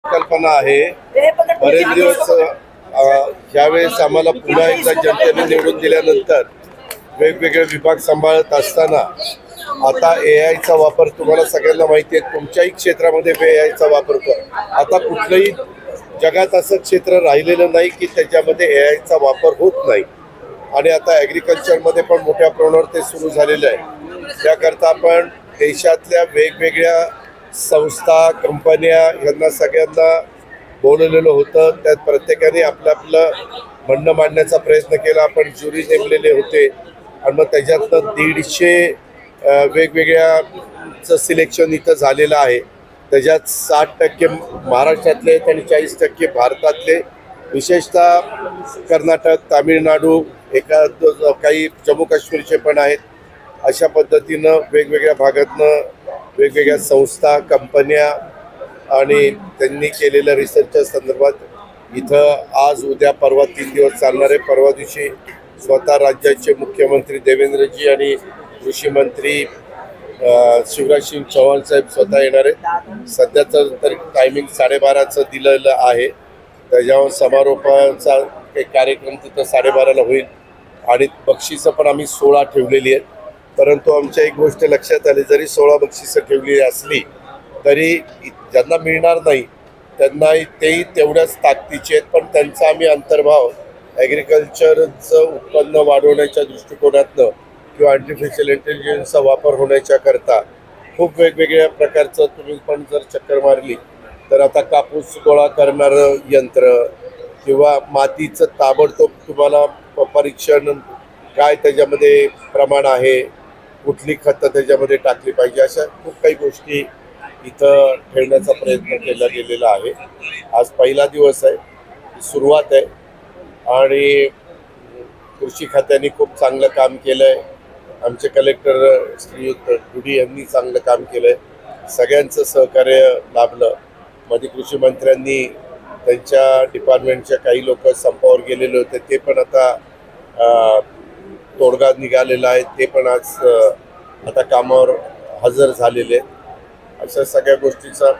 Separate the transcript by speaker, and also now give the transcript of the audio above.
Speaker 1: कल्पना आहे. बरेच दिवस ज्यावेळेस आम्हाला पुन्हा एकदा जनतेने निवडून दिल्यानंतर वेगवेगळे विभाग सांभाळत असताना आता AI चा वापर तुम्हाला सगळ्यांना माहिती आहे. तुमच्याही क्षेत्रामध्ये AI चा वापर कर. आता कुठलंही जगात असं क्षेत्र राहिलेलं नाही की त्याच्यामध्ये AI चा वापर होत नाही. आणि आता ॲग्रिकल्चरमध्ये पण मोठ्या प्रमाणावर ते सुरू झालेलं आहे. त्याकरता आपण देशातल्या वेगवेगळ्या संस्था कंपन्या यांना सगळ्यांना बोलवलेलं होतं. त्यात प्रत्येकाने आपलं आपलं म्हणणं मांडण्याचा प्रयत्न केला. आपण ज्युरी नेमलेले होते आणि मग त्याच्यातनं 150 वेगवेगळ्याचं सिलेक्शन इथं झालेलं आहे. त्याच्यात 60% महाराष्ट्रातले आहेत आणि 40% भारतातले, विशेषतः कर्नाटक, तामिळनाडू, काही जम्मू काश्मीरचे पण आहेत. अशा पद्धतीनं वेगवेगळ्या भागातनं वेगवेगळ्या संस्था कंपन्या आणि त्यांनी केलेल्या रिसर्चच्या संदर्भात इथं आज उद्या परवा 3 दिवस चालणारे. परवा दिवशी स्वतः राज्याचे मुख्यमंत्री देवेंद्रजी आणि कृषी मंत्री शिवराज सिंग चौहान साहेब स्वतः येणार आहेत. सध्याचं तर टायमिंग 12:30चं दिलेलं आहे. त्याच्यावर समारोपाचा एक कार्यक्रम तिथं 12:30ला होईल आणि बक्षिसं पण आम्ही 16 ठेवलेली आहेत. परंतु आमच्या एक गोष्ट लक्षात आली, जरी 16 बक्षिसं ठेवली असली तरी ज्यांना मिळणार नाही त्यांना तेही तेवढ्याच ताकदीचे आहेत. पण त्यांचा आम्ही अंतर्भाव ॲग्रिकल्चरचं उत्पन्न वाढवण्याच्या दृष्टिकोनातनं किंवा आर्टिफिशियल इंटेलिजन्सचा वापर होण्याच्या करता खूप वेगवेगळ्या प्रकारचं, तुम्ही पण जर चक्कर मारली तर आता कापूस गोळा करणारं यंत्र किंवा मातीचं ताबडतोब तुम्हाला परीक्षण, काय त्याच्यामध्ये प्रमाण आहे, कुठली खतं त्याच्यामध्ये टाकली पाहिजे, अशा खूप काही गोष्टी इथं ठेवण्याचा प्रयत्न केला गेलेला आहे. आज पहिला दिवस आहे, सुरुवात आहे आणि कृषी खात्याने खूप चांगलं काम केलं आहे. आमचे कलेक्टर श्रीयुत डुडी यांनी चांगलं काम केलं आहे. सगळ्यांचं सहकार्य लाभलं. मध्ये कृषी मंत्र्यांनी त्यांच्या डिपार्टमेंटच्या काही लोक संपावर गेलेले होते, ते पण आता तोडगा निघालेला आहे. ते पण आज आता कामावर हजर झालेले आहेत. अशा सगळ्या गोष्टीचा